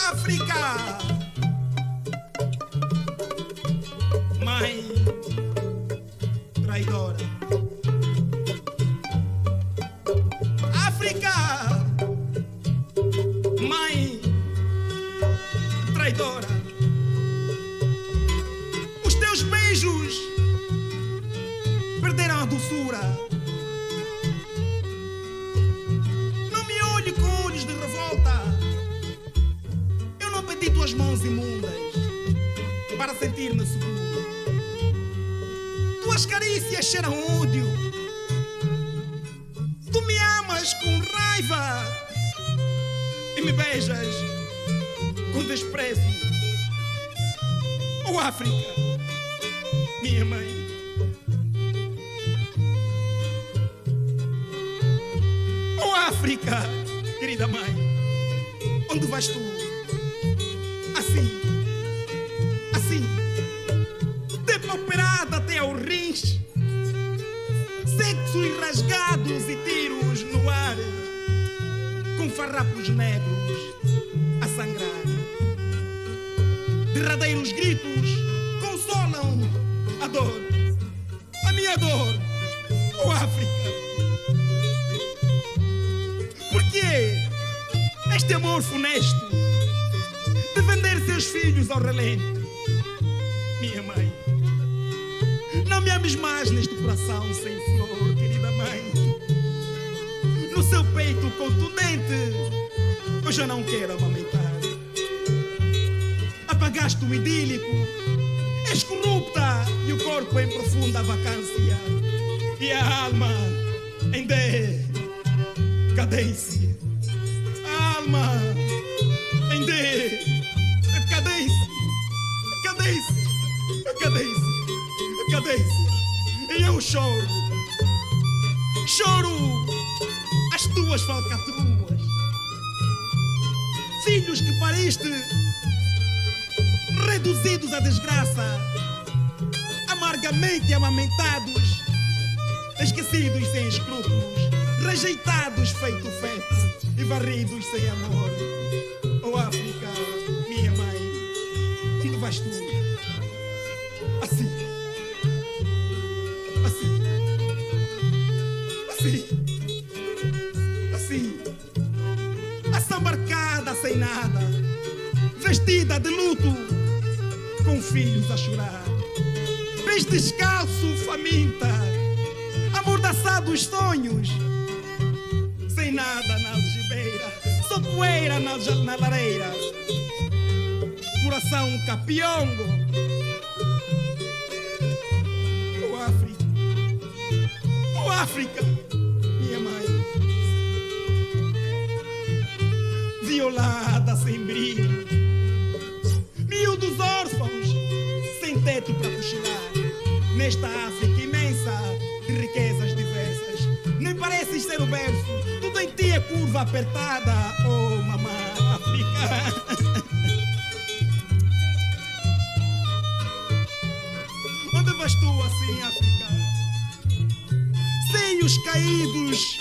África, mãe traidora. África, mãe traidora. Os teus beijos perderam a doçura. Não me olhe com olhos de revolta. Eu não pedi tuas mãos imundas para sentir-me seguro. Tuas carícias cheiram ódio. Tu me amas com raiva e me beijas com desprezo. Oh África, minha mãe. Oh África, querida mãe, onde vais tu? Assim, assim, depauperada até ao rins, sexos rasgados e tiros no ar, com farrapos negros a sangrar. Derradeiros gritos consolam a dor, a minha dor, oh África. Por que este amor funesto de vender seus filhos ao relento? Minha mãe, não me ames mais neste coração sem flor, querida mãe. No seu peito contundente eu já não quero amamentar. Apagaste o idílico, és corrupta e o corpo em profunda vacância e a alma em decadência. A alma em decadência, cadência, cadência, cadência. E eu choro, choro as tuas falcatruas, filhos que pariste reduzidos à desgraça, amargamente amamentados, esquecidos sem escrúpulos, rejeitados feito feto e varridos sem amor. Oh África, minha mãe, onde vais tu? Assim, assim, assim, assim, assambarcada sem nada, vestida de luto, com filhos a chorar, pés descalço, faminta, amordaçados sonhos, sem nada na algibeira, só poeira na lareira, coração capiongo. Oh África, oh África, minha mãe, violada sem brilho, miúdos órfãos sem teto para cochilar, nesta África imensa de riquezas diversas. Nem pareces ser o berço, tudo em ti é curva apertada, oh mamã África. Onde vais tu assim, África? Seios caídos,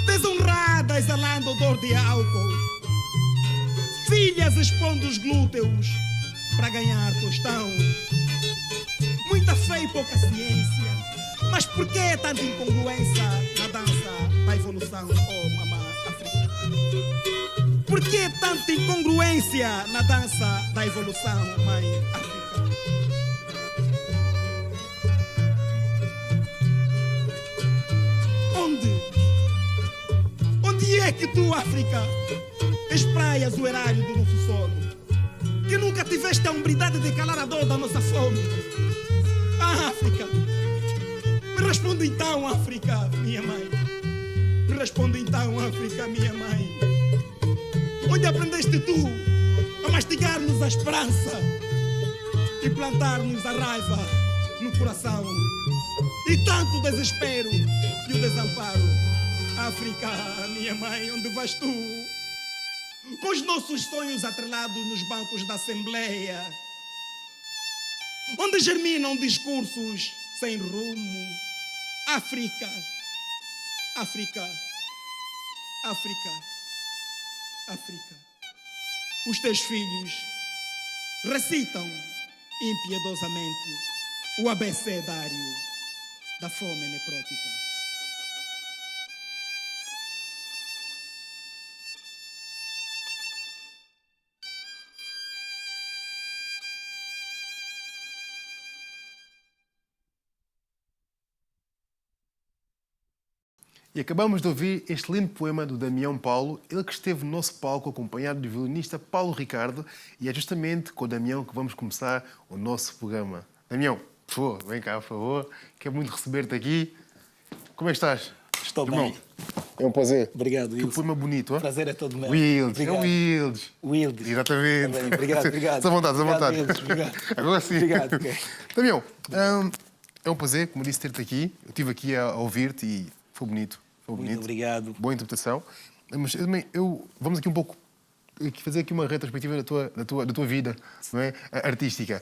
desonrada, exalando odor de álcool, filhas expondo os glúteos para ganhar tostão. Muita fé e pouca ciência. Mas por que tanta incongruência na dança da evolução, oh mamã África? Por que tanta incongruência na dança da evolução, mãe África? Onde é que tu, África, espraias o erário do nosso sono? Que nunca tiveste a hombridade de calar a dor da nossa fome? Ah, África, me responde então, África, minha mãe. Me responde então, África, minha mãe. Onde aprendeste tu a mastigar-nos a esperança e plantar-nos a raiva no coração? E tanto desespero e o desamparo. África, minha mãe, onde vais tu? Com os nossos sonhos atrelados nos bancos da Assembleia, onde germinam discursos sem rumo. África, África, África, África. os teus filhos recitam impiedosamente o abecedário da fome necrótica. E acabamos de ouvir este lindo poema do Damião Paulo, ele que esteve no nosso palco acompanhado do violinista Paulo Ricardo, e é justamente com o Damião que vamos começar o nosso programa. Damião, por favor, vem cá, por favor, quero muito receber-te aqui. Como é que estás? Estou Irmão, bem. é um prazer. Obrigado, Wilson. Que poema bonito, ó. O prazer é todo meu. Wildes, é o Wildes. Wildes. Exatamente. Tá bem, obrigado, obrigado. Estás à vontade, estás à vontade. Wildes, obrigado. Agora sim. Obrigado, ok. Damião, é um prazer, como disse, ter-te aqui. Eu estive aqui a ouvir-te e foi bonito. Foi bonito. Muito obrigado. Boa interpretação. Mas vamos aqui um pouco fazer aqui uma retrospectiva da tua vida, não é? Artística.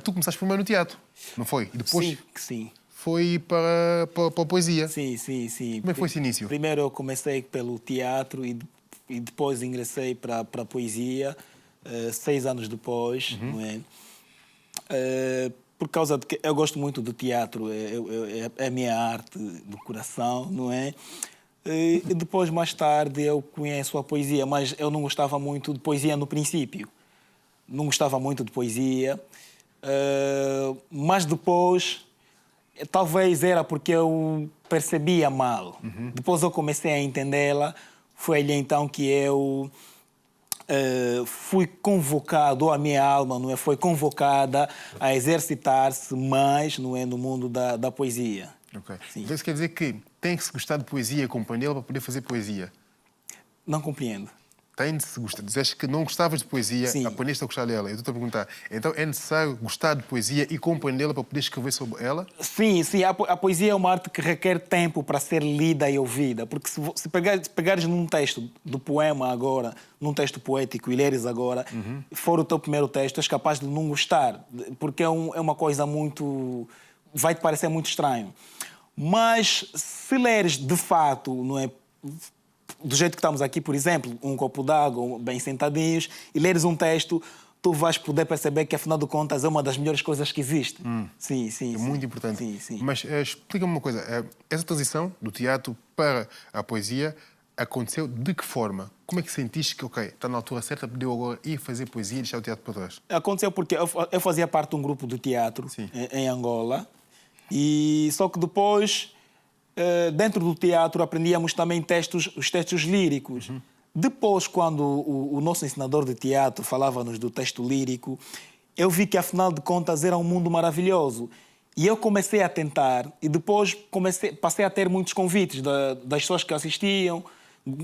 Tu começaste primeiro no teatro, não foi? E depois Sim, sim. foi para a poesia. Sim, sim, sim. Como é que foi esse início? Primeiro eu comecei pelo teatro e depois ingressei para a poesia, 6 anos depois, não é? Por causa de que eu gosto muito do teatro, é a minha arte do coração, não é? E depois, mais tarde, eu conheço a poesia, mas eu não gostava muito de poesia no princípio. Não gostava muito de poesia, mas depois, talvez era porque eu percebia mal. Depois eu comecei a entendê-la, foi ali então que eu fui convocado, ou a minha alma, não é, foi convocada a exercitar-se mais, não é, no mundo da poesia. Ok. Sim. Então isso quer dizer que tem que se gostar de poesia e compreendê-la para poder fazer poesia? Não compreendo. Tem de se gostar. Dizeste que não gostavas de poesia, Sim. aprendeste a gostar dela. Eu estou-te a perguntar, então é necessário gostar de poesia e compreendê-la para poder escrever sobre ela? Sim, sim. A poesia é uma arte que requer tempo para ser lida e ouvida. Porque se pegares num texto do poema agora, num texto poético, e leres agora, for o teu primeiro texto, és capaz de não gostar. Porque é uma coisa muito... vai-te parecer muito estranho. Mas se leres de fato, não é... do jeito que estamos aqui, por exemplo, um copo d'água, bem sentadinhos, e leres um texto, tu vais poder perceber que, afinal de contas, é uma das melhores coisas que existe. Sim, sim. É muito importante. Sim, sim. Mas explica-me uma coisa. Essa transição do teatro para a poesia aconteceu de que forma? Como é que sentiste que, ok, está na altura certa, podeu agora ir fazer poesia e deixar o teatro para trás? Aconteceu porque eu fazia parte de um grupo de teatro em Angola, e só que depois... dentro do teatro aprendíamos também os textos líricos. Depois, quando o nosso ensinador de teatro falava-nos do texto lírico, eu vi que, afinal de contas, era um mundo maravilhoso. E eu comecei a tentar, e depois passei a ter muitos convites das pessoas que assistiam,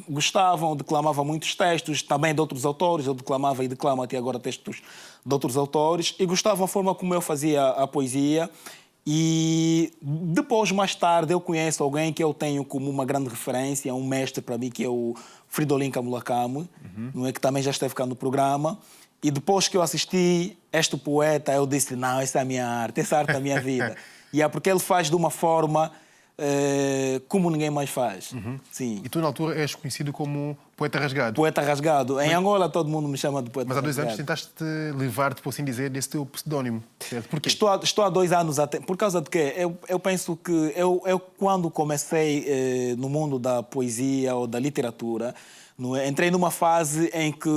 gostavam, declamavam muitos textos, também de outros autores, eu declamava e declamo até agora textos de outros autores, e gostavam da forma como eu fazia a poesia. E depois, mais tarde, eu conheço alguém que eu tenho como uma grande referência, um mestre para mim, que é o Fridolin Kamulakame, não é, que também já esteve cá no programa. E depois que eu assisti este poeta, eu disse, não, essa é a minha arte, essa é a arte da minha vida. E é porque ele faz de uma forma como ninguém mais faz. Sim. E tu, na altura, és conhecido como poeta rasgado. Poeta rasgado. Em Angola, todo mundo me chama de poeta rasgado. Mas há 2 anos tentaste livrar-te, por assim dizer, desse teu pseudónimo, certo? Porquê? Estou há 2 anos até. Por causa de quê? Eu penso que eu quando comecei no mundo da poesia ou da literatura, não é? Entrei numa fase em que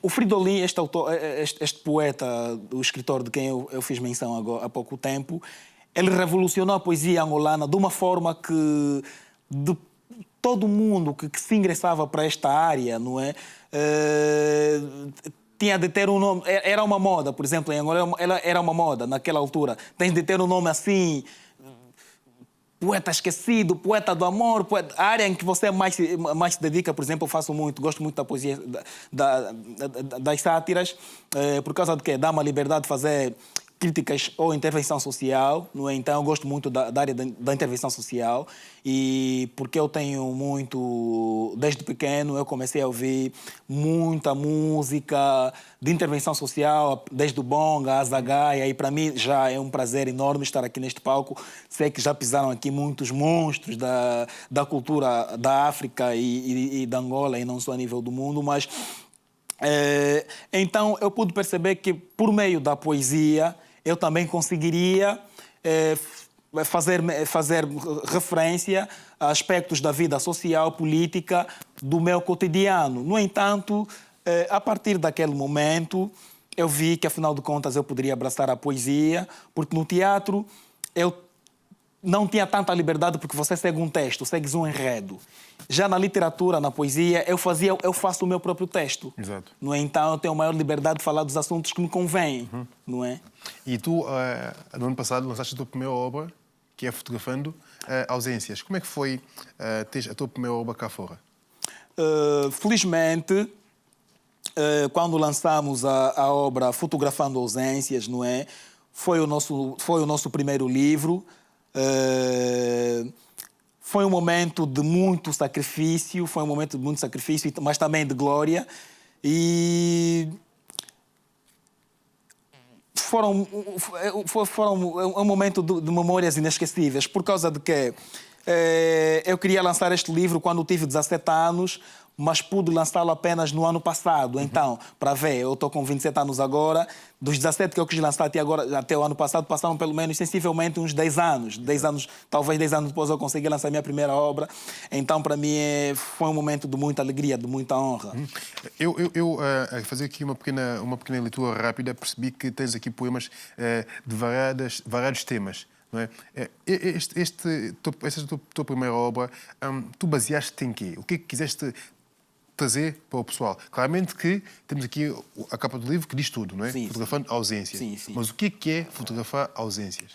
o Fridolin, este poeta, o escritor de quem eu fiz menção agora, há pouco tempo, ele revolucionou a poesia angolana de uma forma que todo mundo que se ingressava para esta área, não é? Tinha de ter um nome. Era uma moda, por exemplo, em Angola era uma moda naquela altura. Tens de ter um nome assim... poeta esquecido, poeta do amor, poeta... a área em que você mais se dedica, por exemplo, eu gosto muito da poesia, das sátiras, por causa de quê? Dá uma liberdade de fazer críticas ou intervenção social, não é? Então eu gosto muito da área da intervenção social, e porque eu tenho muito, desde pequeno eu comecei a ouvir muita música de intervenção social, desde o bonga, a zagaia, e para mim já é um prazer enorme estar aqui neste palco. Sei que já pisaram aqui muitos monstros da cultura da África e da Angola, e não só a nível do mundo, mas então eu pude perceber que por meio da poesia eu também conseguiria fazer referência a aspectos da vida social, política, do meu cotidiano. No entanto, a partir daquele momento, eu vi que, afinal de contas, eu poderia abraçar a poesia, porque no teatro eu não tinha tanta liberdade, porque você segue um texto, segues um enredo. Já na literatura, na poesia, eu faço o meu próprio texto. Exato. Não é? Então eu tenho maior liberdade de falar dos assuntos que me convêm, não é? E tu, no ano passado, lançaste a tua primeira obra, que é Fotografando Ausências. Como é que foi ter a tua primeira obra cá fora? Felizmente, quando lançamos a obra Fotografando Ausências, não é? Foi o nosso primeiro livro. Foi um momento de muito sacrifício, mas também de glória. E foram um momento de memórias inesquecíveis, por causa de que eu queria lançar este livro quando tive 17 anos, mas pude lançá-lo apenas no ano passado. Então, para ver, eu estou com 27 anos agora, dos 17 que eu quis lançar até o ano passado, passaram pelo menos sensivelmente uns 10 anos. 10 anos, talvez 10 anos depois eu consegui lançar a minha primeira obra. Então, para mim, foi um momento de muita alegria, de muita honra. Eu a fazer aqui uma pequena leitura rápida, percebi que tens aqui poemas de variados temas. Não é? Esta tua primeira obra, tu baseaste-te em quê? O que é que quiseste trazer para o pessoal? Claramente que temos aqui a capa do livro que diz tudo, não é? Sim, Fotografando ausências. Sim, sim. Mas o que é fotografar ausências?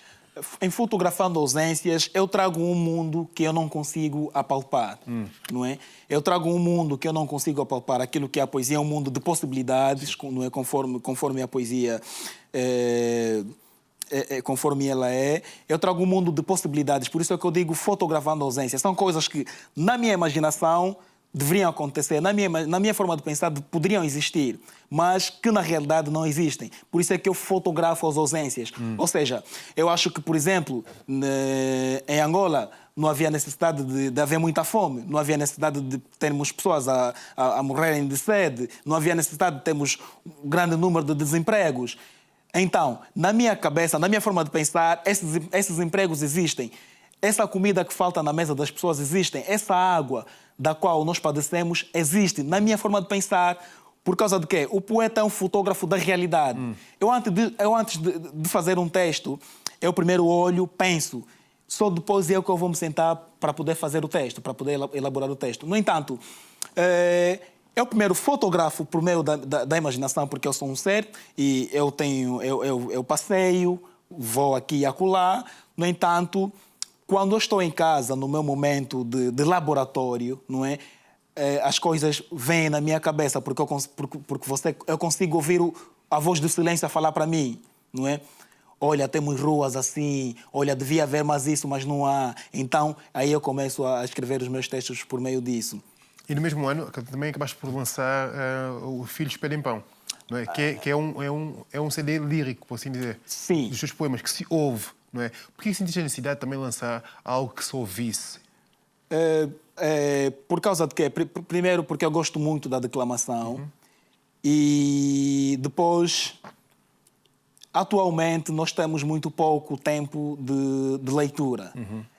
Em Fotografando Ausências, eu trago um mundo que eu não consigo apalpar, não é? Eu trago um mundo que eu não consigo apalpar. Aquilo que a poesia é um mundo de possibilidades, não é? Conforme a poesia conforme ela é. Eu trago um mundo de possibilidades. Por isso é que eu digo Fotografando Ausências. São coisas que, na minha imaginação, deveriam acontecer, na minha forma de pensar, poderiam existir, mas que na realidade não existem. Por isso é que eu fotografo as ausências. Ou seja, eu acho que, por exemplo, em Angola não havia necessidade de haver muita fome, não havia necessidade de termos pessoas a morrerem de sede, não havia necessidade de termos um grande número de desempregos. Então, na minha cabeça, na minha forma de pensar, esses empregos existem. Essa comida que falta na mesa das pessoas existe. Essa água da qual nós padecemos existe. Na minha forma de pensar, por causa de quê? O poeta é um fotógrafo da realidade. Eu antes de fazer um texto, eu primeiro olho, penso. Só depois é que eu vou me sentar para poder fazer o texto, para poder elaborar o texto. No entanto, eu primeiro fotografo por meio da imaginação, porque eu sou um ser e eu passeio, vou aqui e acolá. No entanto, quando eu estou em casa, no meu momento de laboratório, não é? As coisas vêm na minha cabeça, porque eu consigo ouvir a voz do silêncio a falar para mim, não é? Olha, temos ruas assim, olha, devia haver mais isso, mas não há. Então, aí eu começo a escrever os meus textos por meio disso. E no mesmo ano também acabaste por lançar o Filhos Pedem Pão, não é? Que é um CD lírico, por assim dizer. Sim. Dos teus poemas, que se ouve, não é? Por que sentiste a necessidade de também lançar algo que se ouvisse? Por causa de quê? Primeiro, porque eu gosto muito da declamação. E depois, atualmente, nós temos muito pouco tempo de leitura.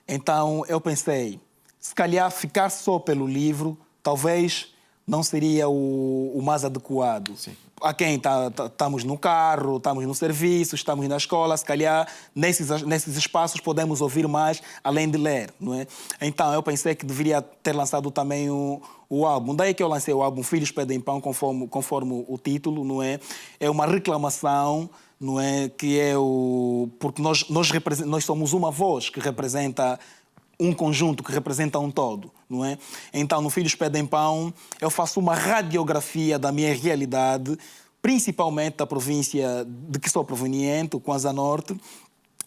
Então, eu pensei, se calhar ficar só pelo livro, talvez não seria o mais adequado. Sim. A quem estamos no carro, estamos no serviço, estamos na escola, se calhar nesses espaços podemos ouvir mais, além de ler, não é? Então, eu pensei que deveria ter lançado também o álbum. Daí que eu lancei o álbum Filhos Pedem Pão, conforme o título, não é? É uma reclamação, não é? Que é porque nós somos uma voz que representa um conjunto, que representa um todo, não é? Então, no Filhos Pedem Pão, eu faço uma radiografia da minha realidade principalmente da província de que sou proveniente, o Kwanza Norte,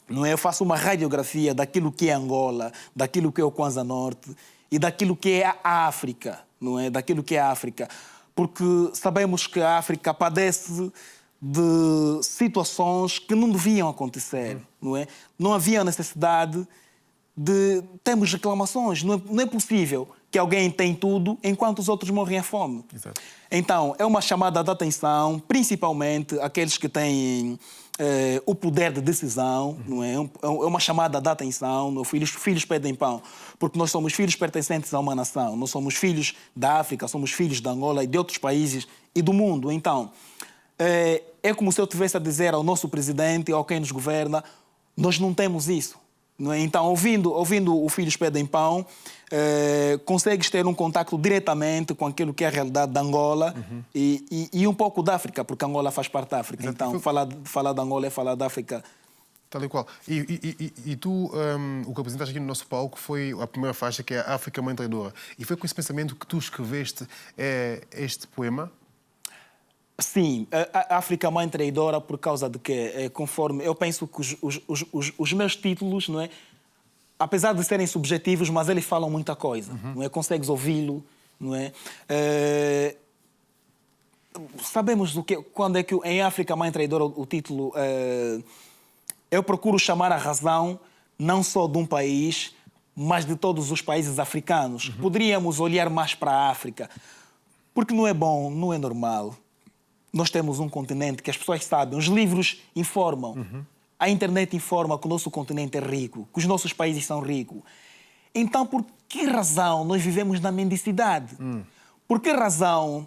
não é? Eu faço uma radiografia daquilo que é Angola, daquilo que é o Kwanza Norte e daquilo que é a África, não é? Daquilo que é a África. Porque sabemos que a África padece de situações que não deviam acontecer, não é? Não havia necessidade de... Temos reclamações, não é possível que alguém tem tudo enquanto os outros morrem à fome. Exato. Então, é uma chamada de atenção, principalmente aqueles que têm o poder de decisão, não é? É uma chamada de atenção, meus filhos pedem pão, porque nós somos filhos pertencentes a uma nação, nós somos filhos da África, somos filhos de Angola e de outros países e do mundo. Então, é como se eu tivesse a dizer ao nosso presidente ou a quem nos governa, nós não temos isso. Não é? Então, ouvindo o Filhos Pedem Pão, consegues ter um contacto diretamente com aquilo que é a realidade de Angola e um pouco da África, porque Angola faz parte da África. Exato. Então, falar de Angola é falar da África. Tal e qual. E tu, o que apresentaste aqui no nosso palco foi a primeira faixa, que é a África Mãe Traidora. E foi com esse pensamento que tu escreveste este poema? Sim, a África Mãe Traidora por causa de quê? Conforme eu penso que os meus títulos, não é? Apesar de serem subjetivos, mas eles falam muita coisa, não é? Consegues ouvi-lo, não é? Sabemos do que, quando é que em África Mãe Traidora o título eu procuro chamar a razão não só de um país, mas de todos os países africanos. Poderíamos olhar mais para a África, porque não é bom, não é normal. Nós temos um continente que as pessoas sabem, os livros informam, a internet informa que o nosso continente é rico, que os nossos países são ricos. Então, por que razão nós vivemos na mendicidade? Por que razão,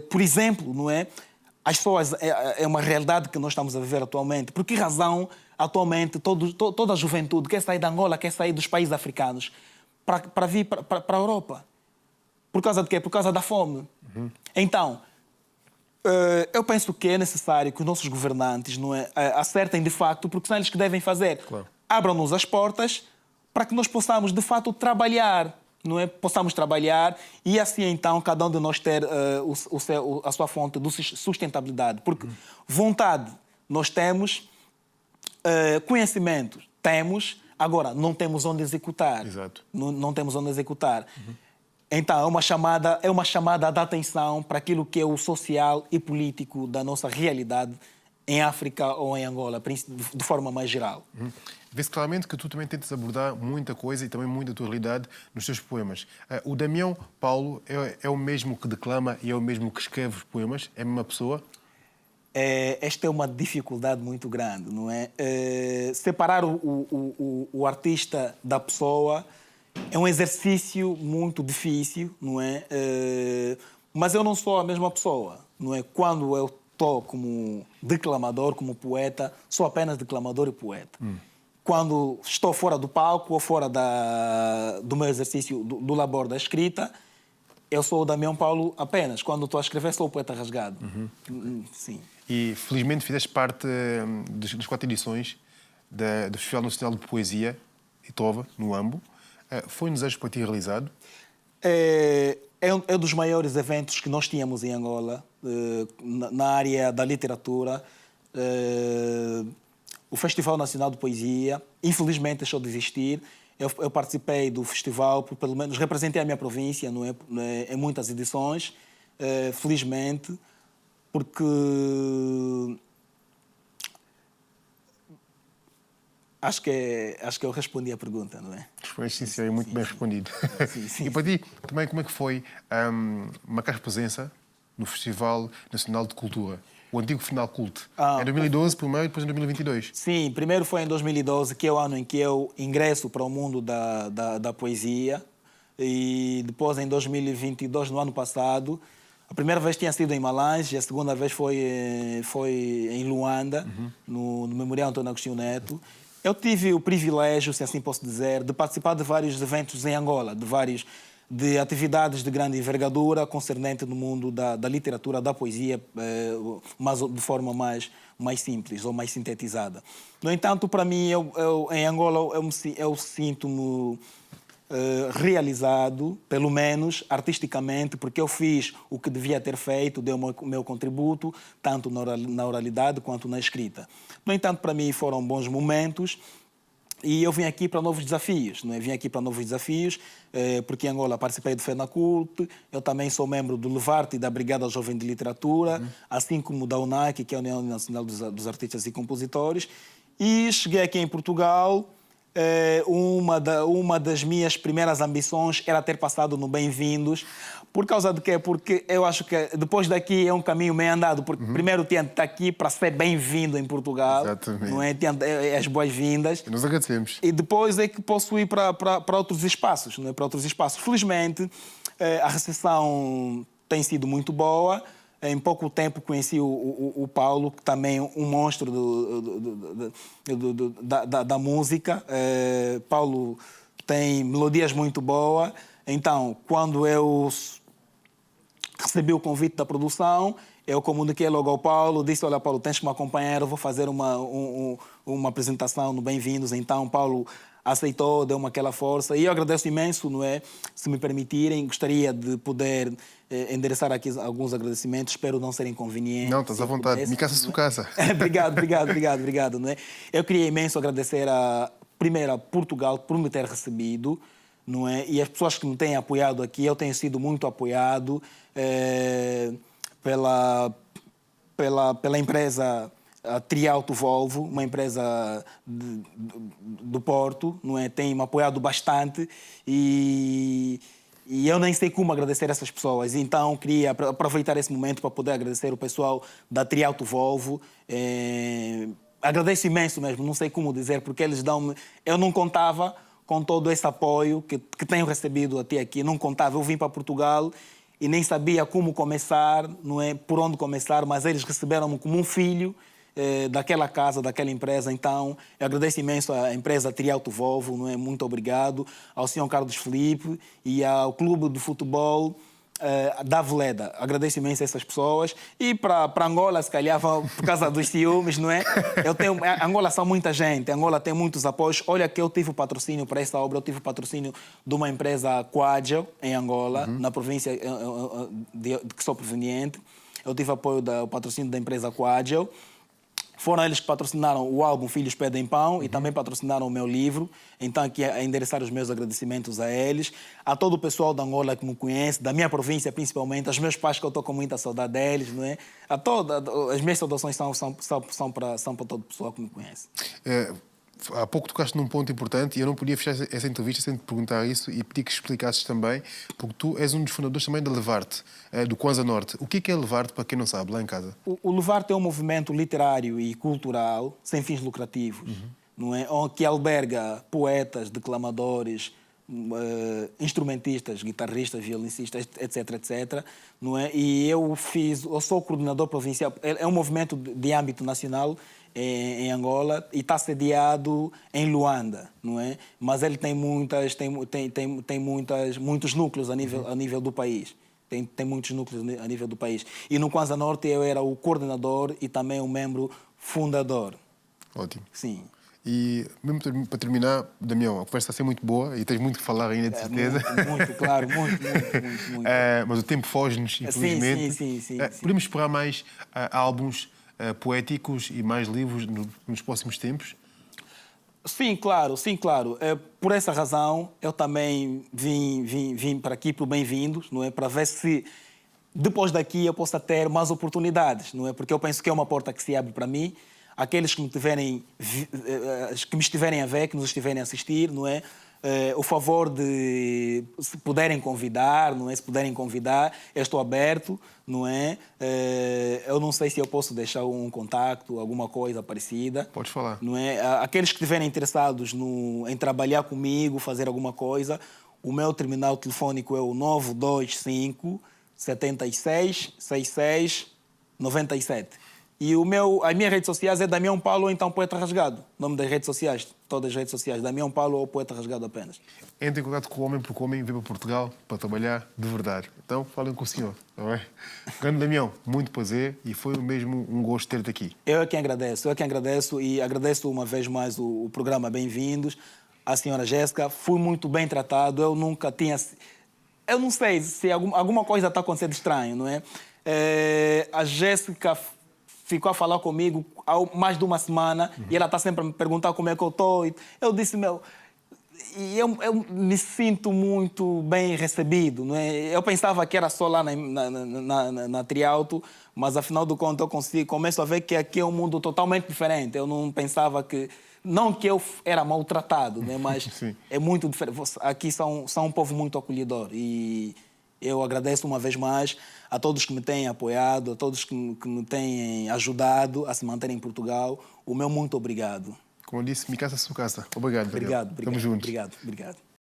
por exemplo, não é? As pessoas, é uma realidade que nós estamos a viver atualmente. Por que razão, atualmente, toda a juventude quer sair de Angola, quer sair dos países africanos para vir para a Europa? Por causa de quê? Por causa da fome. Então, eu penso que é necessário que os nossos governantes, não é, acertem de facto, porque são eles que devem fazer. Claro. Abram-nos as portas para que nós possamos, de facto, trabalhar. Não é? Possamos trabalhar e assim, então, cada um de nós ter a sua fonte de sustentabilidade. Porque vontade nós temos, conhecimento temos, agora não temos onde executar. Exato. Não temos onde executar. Então, é uma chamada de atenção para aquilo que é o social e político da nossa realidade em África ou em Angola, de forma mais geral. Vê-se claramente que tu também tentas abordar muita coisa e também muita tua realidade nos teus poemas. O Damião Paulo é o mesmo que declama e é o mesmo que escreve os poemas? É a mesma pessoa? Esta é uma dificuldade muito grande, não é? Separar o artista da pessoa é um exercício muito difícil, não é? Mas eu não sou a mesma pessoa, não é? Quando eu estou como declamador, como poeta, sou apenas declamador e poeta. Quando estou fora do palco ou fora do meu exercício, do labor da escrita, eu sou o Damião Paulo apenas. Quando estou a escrever, sou o poeta rasgado. Sim. E felizmente fizeste parte das 4 edições do Festival Nacional de Poesia, Itova, no Ambo. Foi um desejo para ti realizado? É um dos maiores eventos que nós tínhamos em Angola, na área da literatura. O Festival Nacional de Poesia, infelizmente, deixou de existir. Eu participei do festival, pelo menos representei a minha província, não é, em muitas edições, felizmente, porque acho que eu respondi a pergunta, não é? Sim, senhor, muito bem respondido. Sim. E para ti, também, como é que foi marcar presença no Festival Nacional de Cultura? O antigo FNACult. Em 2012 primeiro e depois em 2022. Sim, primeiro foi em 2012, que é o ano em que eu ingresso para o mundo da poesia. E depois, em 2022, no ano passado, a primeira vez tinha sido em Malange, a segunda vez foi em Luanda, no Memorial Antônio Agostinho Neto. Eu tive o privilégio, se assim posso dizer, de participar de vários eventos em Angola, de atividades de grande envergadura concernente no mundo da literatura, da poesia, mas de forma mais simples ou mais sintetizada. No entanto, para mim, em Angola, eu sinto-me realizado, pelo menos artisticamente, porque eu fiz o que devia ter feito, dei o meu contributo, tanto na oralidade quanto na escrita. No entanto, para mim foram bons momentos e eu vim aqui para novos desafios. Não é? Vim aqui para novos desafios, porque em Angola participei do FENACULT, eu também sou membro do Levarte e da Brigada Jovem de Literatura, assim como da UNAC, que é a União Nacional dos Artistas e Compositores, e cheguei aqui em Portugal. Uma das minhas primeiras ambições era ter passado no Bem-vindos. Por causa de quê? Porque eu acho que depois daqui é um caminho meio andado. Porque primeiro tinha de estar aqui para ser bem-vindo em Portugal. Exatamente. Não é? Tinha as boas-vindas. E nós agradecemos. E depois é que posso ir para outros espaços. Não é? Para outros espaços. Felizmente, a recepção tem sido muito boa. Em pouco tempo conheci o Paulo, que também é um monstro da música. Paulo tem melodias muito boas. Então, quando eu recebi o convite da produção, eu comuniquei logo ao Paulo, disse, olha, Paulo, tens que me acompanhar, eu vou fazer uma apresentação no Bem-vindos. Então, Paulo aceitou, deu-me aquela força. E eu agradeço imenso, não é? Se me permitirem, gostaria de poder endereçar aqui alguns agradecimentos. Espero não ser inconveniente. Não, estás à vontade. Me casa sua casa. Obrigado, não é? Eu queria imenso agradecer primeiro a Portugal por me ter recebido, não é? E as pessoas que me têm apoiado aqui. Eu tenho sido muito apoiado pela empresa Trialto Volvo, uma empresa do Porto, não é? Tem me apoiado bastante e eu nem sei como agradecer essas pessoas. Então, queria aproveitar esse momento para poder agradecer o pessoal da Trialto Volvo. Agradeço imenso mesmo, não sei como dizer, porque eles dão-me... Eu não contava com todo esse apoio que tenho recebido até aqui. Não contava. Eu vim para Portugal e nem sabia como começar, não é? Por onde começar, mas eles receberam-me como um filho daquela casa, daquela empresa. Então, eu agradeço imenso à empresa Trialto Volvo, não é? Muito obrigado. Ao senhor Carlos Felipe e ao Clube de Futebol da Veleda. Agradeço imenso a essas pessoas. E para Angola, se calhar, por causa dos ciúmes, não é? Angola são muita gente, Angola tem muitos apoios. Olha que eu tive o patrocínio para esta obra, eu tive o patrocínio de uma empresa Quadjo, em Angola, na província de que sou proveniente. Eu tive o patrocínio da empresa Quadjo. Foram eles que patrocinaram o álbum Filhos Pedem Pão e também patrocinaram o meu livro. Então, aqui a endereçar os meus agradecimentos a eles, a todo o pessoal da Angola que me conhece, da minha província principalmente, aos meus pais que eu estou com muita saudade deles, não é? As minhas saudações são para todo o pessoal que me conhece. Há pouco tocaste num ponto importante e eu não podia fechar essa entrevista sem te perguntar isso e pedir que explicasses também, porque tu és um dos fundadores também da Levarte, do Kwanza Norte. O que é Levarte, para quem não sabe, lá em casa? O Levarte é um movimento literário e cultural sem fins lucrativos, não é? Que alberga poetas, declamadores, instrumentistas, guitarristas, violoncistas, etc, não é? E eu sou coordenador provincial. É um movimento de âmbito nacional em Angola e está sediado em Luanda, não é? Mas ele tem muitos núcleos a nível do país. Tem muitos núcleos a nível do país. E no Kwanza Norte eu era o coordenador e também um membro fundador. Ótimo. Sim. E mesmo para terminar, Damião, a conversa está a ser muito boa e tens muito que falar ainda, de certeza. Muito, claro, muito. Mas o tempo foge-nos, infelizmente. Sim. Podemos esperar mais álbuns poéticos e mais livros nos próximos tempos? Sim, claro. Por essa razão, eu também vim para aqui, para o Bem-vindos, não é? Para ver se depois daqui eu possa ter mais oportunidades, não é? Porque eu penso que é uma porta que se abre para mim. Aqueles que me estiverem a ver, que nos estiverem a assistir, não é? O favor de, se puderem convidar, não é? Se puderem convidar, eu estou aberto, não é? Eu não sei se eu posso deixar um contacto, alguma coisa parecida. Podes falar. Não é? Aqueles que estiverem interessados em trabalhar comigo, fazer alguma coisa, o meu terminal telefónico é o 925 76 66 97. E as minhas redes sociais é Damião Paulo ou então Poeta Rasgado. O nome das redes sociais, todas as redes sociais, Damião Paulo ou Poeta Rasgado apenas. Entre em contato com o homem, porque o homem veio para Portugal para trabalhar de verdade. Então, falem com o senhor, não é? Grande Damião, muito prazer e foi mesmo um gosto ter-te aqui. Eu é quem agradeço e agradeço uma vez mais o programa Bem-vindos, a senhora Jéssica, fui muito bem tratado, eu nunca tinha... Eu não sei se alguma coisa está acontecendo estranho, não é? A Jéssica ficou a falar comigo há mais de uma semana e ela está sempre a me perguntar como é que eu estou. Eu disse, e eu me sinto muito bem recebido, não é? Eu pensava que era só lá na Trialto, mas afinal de contas começo a ver que aqui é um mundo totalmente diferente. Eu não pensava que... Não que eu era maltratado, né? Mas é muito diferente. Aqui são um povo muito acolhedor e eu agradeço uma vez mais a todos que me têm apoiado, a todos que me têm ajudado a se manter em Portugal. O meu muito obrigado. Como eu disse, minha casa é sua casa. Obrigado. Obrigado. Tamo junto. Obrigado.